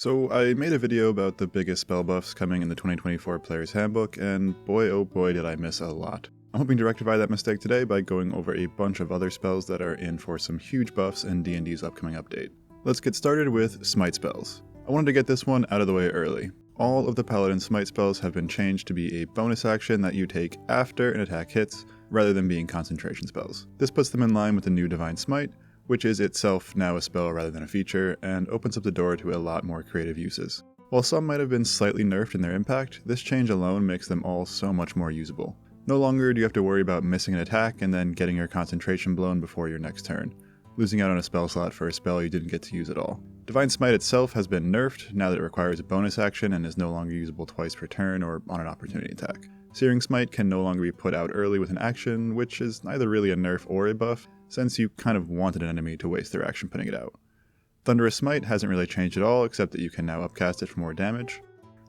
So I made a video about the biggest spell buffs coming in the 2024 Player's Handbook, and boy oh boy did I miss a lot. I'm hoping to rectify that mistake today by going over a bunch of other spells that are in for some huge buffs in D&D's upcoming update. Let's get started with Smite Spells. I wanted to get this one out of the way early. All of the Paladin Smite spells have been changed to be a bonus action that you take after an attack hits, rather than being concentration spells. This puts them in line with the new Divine Smite, which is itself now a spell rather than a feature, and opens up the door to a lot more creative uses. While some might have been slightly nerfed in their impact, this change alone makes them all so much more usable. No longer do you have to worry about missing an attack and then getting your concentration blown before your next turn, losing out on a spell slot for a spell you didn't get to use at all. Divine Smite itself has been nerfed now that it requires a bonus action and is no longer usable twice per turn or on an opportunity attack. Searing Smite can no longer be put out early with an action, which is neither really a nerf or a buff, since you kind of wanted an enemy to waste their action putting it out. Thunderous Smite hasn't really changed at all, except that you can now upcast it for more damage.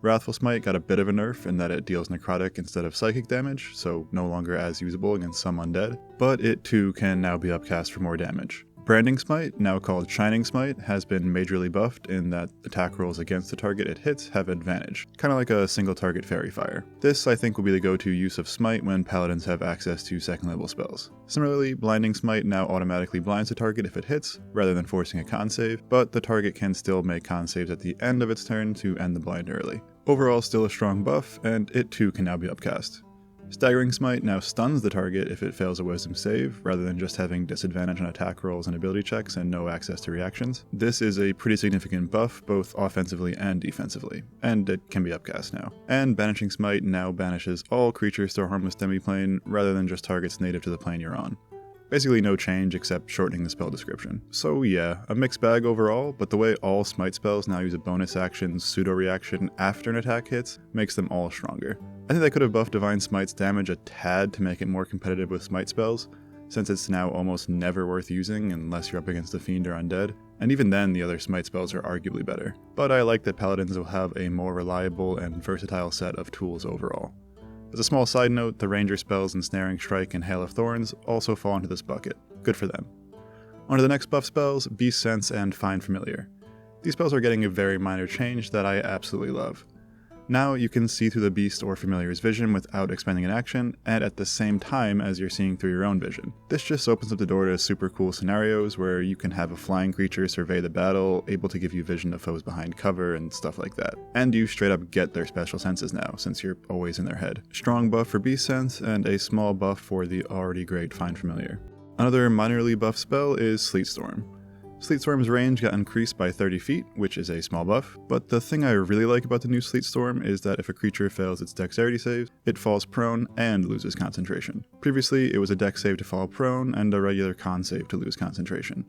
Wrathful Smite got a bit of a nerf in that it deals necrotic instead of psychic damage, so no longer as usable against some undead, but it too can now be upcast for more damage. Branding Smite, now called Shining Smite, has been majorly buffed in that attack rolls against the target it hits have advantage, kind of like a single target Fairy Fire. This, I think, will be the go-to use of Smite when Paladins have access to second level spells. Similarly, Blinding Smite now automatically blinds the target if it hits, rather than forcing a con save, but the target can still make con saves at the end of its turn to end the blind early. Overall, still a strong buff, and it too can now be upcast. Staggering Smite now stuns the target if it fails a wisdom save, rather than just having disadvantage on attack rolls and ability checks and no access to reactions. This is a pretty significant buff, both offensively and defensively, and it can be upcast now. And Banishing Smite now banishes all creatures to a harmless demiplane, rather than just targets native to the plane you're on. Basically no change except shortening the spell description. So yeah, a mixed bag overall, but the way all Smite spells now use a bonus action pseudo-reaction after an attack hits makes them all stronger. I think they could have buffed Divine Smite's damage a tad to make it more competitive with Smite spells, since it's now almost never worth using unless you're up against a Fiend or Undead, and even then the other Smite spells are arguably better. But I like that Paladins will have a more reliable and versatile set of tools overall. As a small side note, the Ranger spells Ensnaring Strike and Hail of Thorns also fall into this bucket. Good for them. On to the next buff spells, Beast Sense and Find Familiar. These spells are getting a very minor change that I absolutely love. Now you can see through the Beast or Familiar's vision without expending an action, and at the same time as you're seeing through your own vision. This just opens up the door to super cool scenarios where you can have a flying creature survey the battle, able to give you vision of foes behind cover and stuff like that. And you straight up get their special senses now, since you're always in their head. Strong buff for Beast Sense, and a small buff for the already great Find Familiar. Another minorly buff spell is Sleet Storm. Sleet Storm's range got increased by 30 feet, which is a small buff, but the thing I really like about the new Sleet Storm is that if a creature fails its dexterity save, it falls prone and loses concentration. Previously, it was a dex save to fall prone and a regular con save to lose concentration.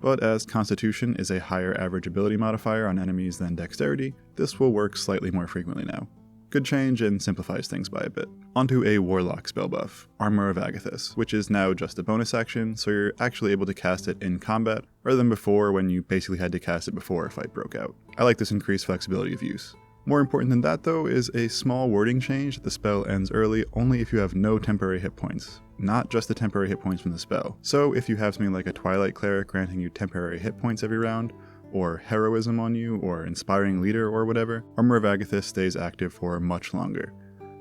But as Constitution is a higher average ability modifier on enemies than dexterity, this will work slightly more frequently now. Good change and simplifies things by a bit. Onto a Warlock spell buff, Armor of Agathys, which is now just a bonus action, so you're actually able to cast it in combat, rather than before when you basically had to cast it before a fight broke out. I like this increased flexibility of use. More important than that though is a small wording change that the spell ends early only if you have no temporary hit points, not just the temporary hit points from the spell. So if you have something like a Twilight Cleric granting you temporary hit points every round, or Heroism on you, or Inspiring Leader or whatever, Armor of Agathys stays active for much longer.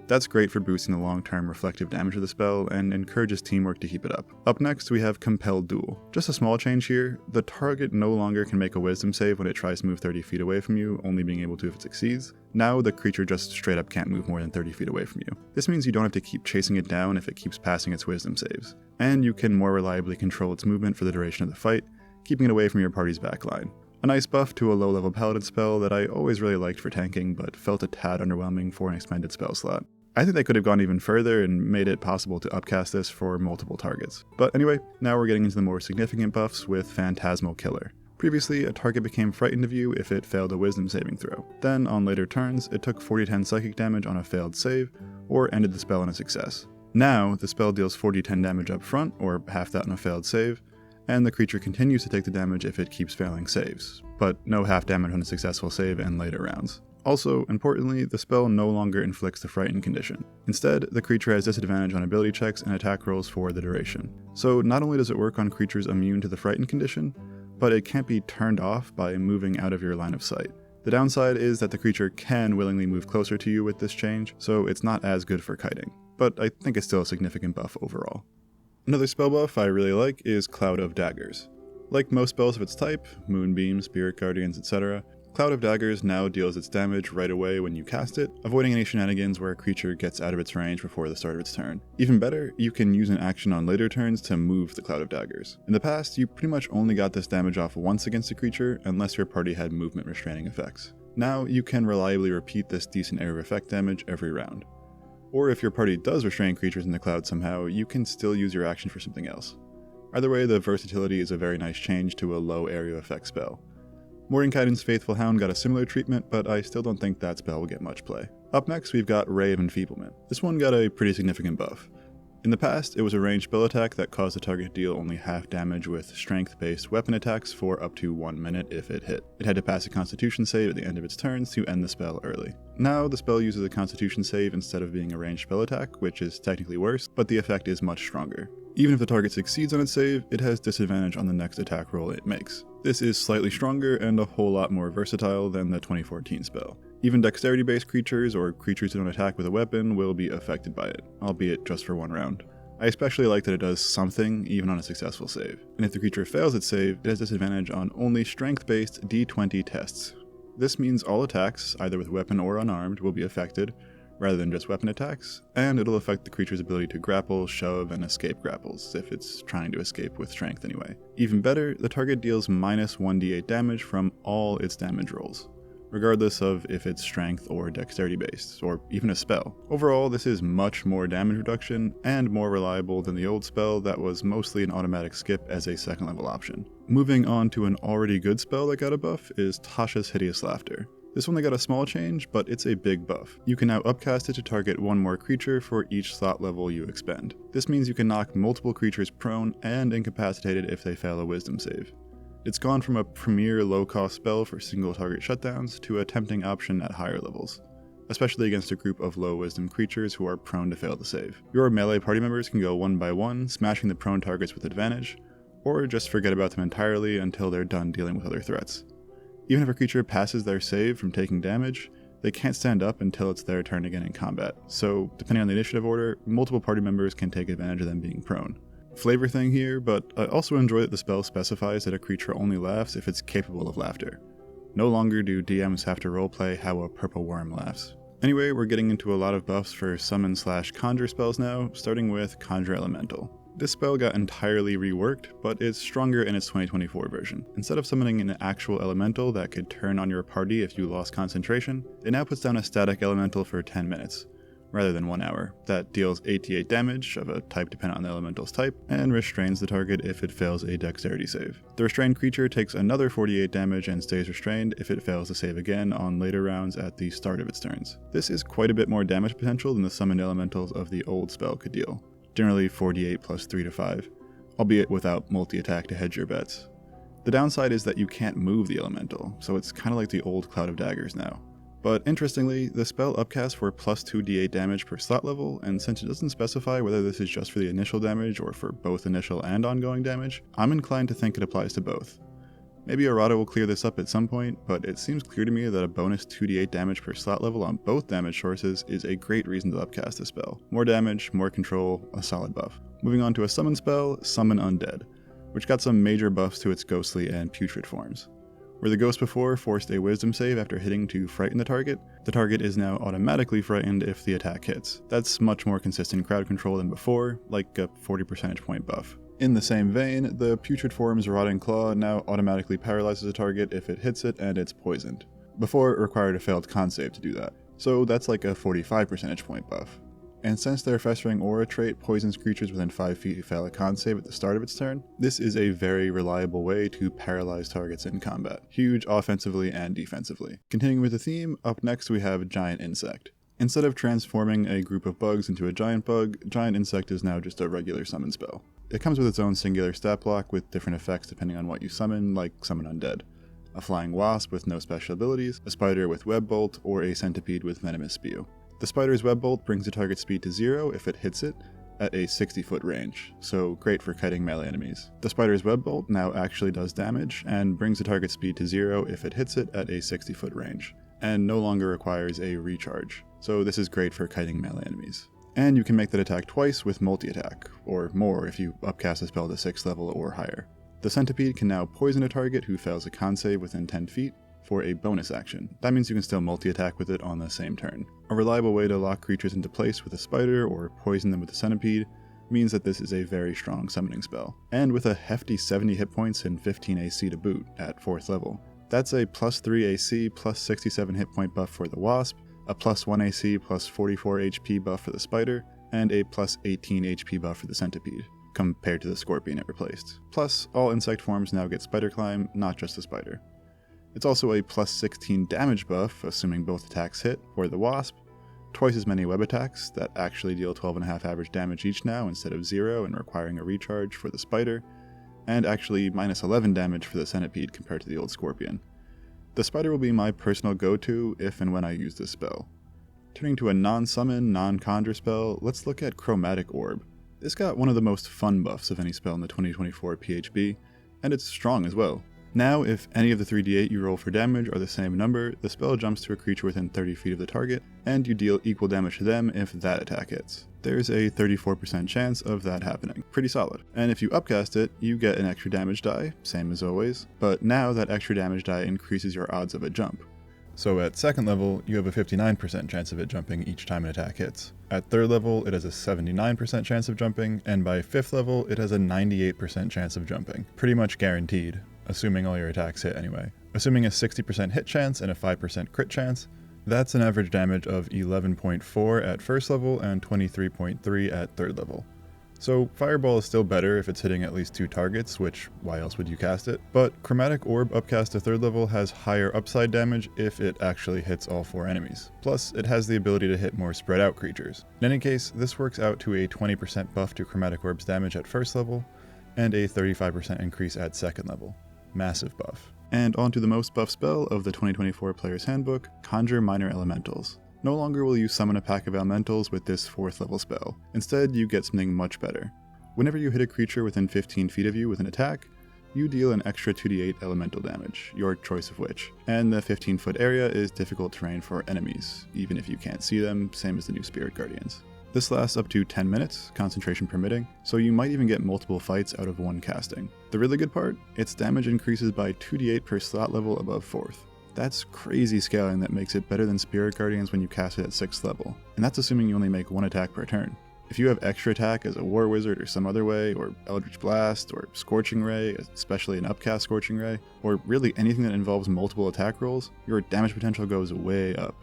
That's great for boosting the long-term reflective damage of the spell, and encourages teamwork to keep it up. Up next we have Compelled Duel. Just a small change here, the target no longer can make a wisdom save when it tries to move 30 feet away from you, only being able to if it succeeds. Now the creature just straight up can't move more than 30 feet away from you. This means you don't have to keep chasing it down if it keeps passing its wisdom saves, and you can more reliably control its movement for the duration of the fight, keeping it away from your party's backline. A nice buff to a low-level paladin spell that I always really liked for tanking, but felt a tad underwhelming for an expanded spell slot. I think they could have gone even further and made it possible to upcast this for multiple targets. But anyway, now we're getting into the more significant buffs with Phantasmal Killer. Previously, a target became frightened of you if it failed a wisdom saving throw. Then, on later turns, it took 40-10 psychic damage on a failed save, or ended the spell on a success. Now, the spell deals 40-10 damage up front, or half that on a failed save, and the creature continues to take the damage if it keeps failing saves, but no half damage on a successful save in later rounds. Also, importantly, the spell no longer inflicts the Frightened condition. Instead, the creature has disadvantage on ability checks and attack rolls for the duration. So not only does it work on creatures immune to the Frightened condition, but it can't be turned off by moving out of your line of sight. The downside is that the creature can willingly move closer to you with this change, so it's not as good for kiting, but I think it's still a significant buff overall. Another spell buff I really like is Cloud of Daggers. Like most spells of its type, Moonbeam, Spirit Guardians, etc., Cloud of Daggers now deals its damage right away when you cast it, avoiding any shenanigans where a creature gets out of its range before the start of its turn. Even better, you can use an action on later turns to move the Cloud of Daggers. In the past, you pretty much only got this damage off once against a creature unless your party had movement restraining effects. Now, you can reliably repeat this decent area of effect damage every round. Or if your party does restrain creatures in the cloud somehow, you can still use your action for something else. Either way, the versatility is a very nice change to a low area effect spell. Mordenkainen's Faithful Hound got a similar treatment, but I still don't think that spell will get much play. Up next, we've got Ray of Enfeeblement. This one got a pretty significant buff. In the past, it was a ranged spell attack that caused the target to deal only half damage with strength-based weapon attacks for up to 1 minute if it hit. It had to pass a Constitution save at the end of its turns to end the spell early. Now, the spell uses a Constitution save instead of being a ranged spell attack, which is technically worse, but the effect is much stronger. Even if the target succeeds on its save, it has disadvantage on the next attack roll it makes. This is slightly stronger and a whole lot more versatile than the 2014 spell. Even dexterity-based creatures or creatures who don't attack with a weapon will be affected by it, albeit just for 1 round. I especially like that it does something even on a successful save. And if the creature fails its save, it has disadvantage on only strength-based D20 tests. This means all attacks, either with weapon or unarmed, will be affected, rather than just weapon attacks, and it'll affect the creature's ability to grapple, shove, and escape grapples, if it's trying to escape with strength anyway. Even better, the target deals minus 1d8 damage from all its damage rolls, regardless of if it's strength or dexterity based, or even a spell. Overall, this is much more damage reduction, and more reliable than the old spell that was mostly an automatic skip as a second level option. Moving on to an already good spell that got a buff is Tasha's Hideous Laughter. This only got a small change, but it's a big buff. You can now upcast it to target 1 more creature for each slot level you expend. This means you can knock multiple creatures prone and incapacitated if they fail a wisdom save. It's gone from a premier low-cost spell for single target shutdowns to a tempting option at higher levels, especially against a group of low wisdom creatures who are prone to fail the save. Your melee party members can go 1 by 1, smashing the prone targets with advantage, or just forget about them entirely until they're done dealing with other threats. Even if a creature passes their save from taking damage, they can't stand up until it's their turn again in combat, so depending on the initiative order, multiple party members can take advantage of them being prone. Flavor thing here, but I also enjoy that the spell specifies that a creature only laughs if it's capable of laughter. No longer do DMs have to roleplay how a purple worm laughs. Anyway, we're getting into a lot of buffs for summon/conjure spells now, starting with Conjure Elemental. This spell got entirely reworked, but it's stronger in its 2024 version. Instead of summoning an actual elemental that could turn on your party if you lost concentration, it now puts down a static elemental for 10 minutes, rather than 1 hour, that deals 88 damage of a type dependent on the elemental's type, and restrains the target if it fails a dexterity save. The restrained creature takes another 48 damage and stays restrained if it fails to save again on later rounds at the start of its turns. This is quite a bit more damage potential than the summoned elementals of the old spell could deal, generally 48 plus 3 to 5, albeit without multi-attack to hedge your bets. The downside is that you can't move the elemental, so it's kinda like the old Cloud of Daggers now. But interestingly, the spell upcasts for plus 2d8 damage per slot level, and since it doesn't specify whether this is just for the initial damage or for both initial and ongoing damage, I'm inclined to think it applies to both. Maybe errata will clear this up at some point, but it seems clear to me that a bonus 2d8 damage per slot level on both damage sources is a great reason to upcast this spell. More damage, more control, a solid buff. Moving on to a summon spell, Summon Undead, which got some major buffs to its ghostly and putrid forms. Where the ghost before forced a wisdom save after hitting to frighten the target is now automatically frightened if the attack hits. That's much more consistent crowd control than before, like a 40 percentage point buff. In the same vein, the putrid form's Rotting Claw now automatically paralyzes a target if it hits it and it's poisoned. Before, it required a failed con save to do that, so that's like a 45 percentage point buff. And since their Festering Aura trait poisons creatures within 5 feet who fail a con save at the start of its turn, this is a very reliable way to paralyze targets in combat, huge offensively and defensively. Continuing with the theme, up next we have Giant Insect. Instead of transforming a group of bugs into a giant bug, Giant Insect is now just a regular summon spell. It comes with its own singular stat block with different effects depending on what you summon, like Summon Undead. A flying wasp with no special abilities, a spider with Web Bolt, or a centipede with Venomous Spew. The spider's Web Bolt brings the target's speed to 0 if it hits it, at a 60-foot range, so great for kiting melee enemies. The spider's web bolt now actually does damage, and brings the target speed to 0 if it hits it at a 60-foot range, and no longer requires a recharge, so this is great for kiting melee enemies. And you can make that attack twice with multi-attack, or more if you upcast a spell to 6th level or higher. The centipede can now poison a target who fails a con save within 10 feet for a bonus action. That means you can still multi-attack with it on the same turn. A reliable way to lock creatures into place with a spider or poison them with a centipede means that this is a very strong summoning spell. And with a hefty 70 hit points and 15 AC to boot at 4th level. That's a plus 3 AC plus 67 hit point buff for the wasp, a plus 1 AC plus 44 HP buff for the spider, and a plus 18 HP buff for the centipede, compared to the scorpion it replaced. Plus, all insect forms now get spider climb, not just the spider. It's also a plus 16 damage buff, assuming both attacks hit, for the wasp, twice as many web attacks that actually deal 12.5 average damage each now instead of 0 and requiring a recharge for the spider, and actually minus 11 damage for the centipede compared to the old scorpion. The spider will be my personal go-to if and when I use this spell. Turning to a non-summon, non-conjure spell, let's look at Chromatic Orb. This got one of the most fun buffs of any spell in the 2024 PHB, and it's strong as well. Now, if any of the 3d8 you roll for damage are the same number, the spell jumps to a creature within 30 feet of the target, and you deal equal damage to them if that attack hits. There's a 34% chance of that happening. Pretty solid. And if you upcast it, you get an extra damage die, same as always, but now that extra damage die increases your odds of a jump. So at 2nd level, you have a 59% chance of it jumping each time an attack hits. At 3rd level, it has a 79% chance of jumping, and by 5th level, it has a 98% chance of jumping. Pretty much guaranteed, assuming all your attacks hit anyway. Assuming a 60% hit chance and a 5% crit chance, that's an average damage of 11.4 at 1st level and 23.3 at 3rd level. So Fireball is still better if it's hitting at least 2 targets, which why else would you cast it? But Chromatic Orb upcast to 3rd level has higher upside damage if it actually hits all 4 enemies. Plus, it has the ability to hit more spread out creatures. In any case, this works out to a 20% buff to Chromatic Orb's damage at 1st level, and a 35% increase at 2nd level. Massive buff. And onto the most buff spell of the 2024 Player's Handbook, Conjure Minor Elementals. No longer will you summon a pack of elementals with this 4th level spell. Instead, you get something much better. Whenever you hit a creature within 15 feet of you with an attack, you deal an extra 2d8 elemental damage, your choice of which. And the 15-foot area is difficult terrain for enemies, even if you can't see them, same as the new Spirit Guardians. This lasts up to 10 minutes, concentration permitting, so you might even get multiple fights out of one casting. The really good part? Its damage increases by 2d8 per slot level above 4th. That's crazy scaling that makes it better than Spirit Guardians when you cast it at 6th level, and that's assuming you only make 1 attack per turn. If you have extra attack as a War Wizard or some other way, or Eldritch Blast, or Scorching Ray, especially an upcast Scorching Ray, or really anything that involves multiple attack rolls, your damage potential goes way up.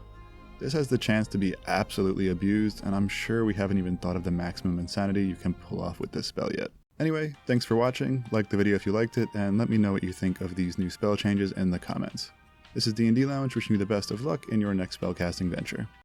This has the chance to be absolutely abused, and I'm sure we haven't even thought of the maximum insanity you can pull off with this spell yet. Anyway, thanks for watching, like the video if you liked it, and let me know what you think of these new spell changes in the comments. This is DnD Lounge wishing you the best of luck in your next spellcasting venture.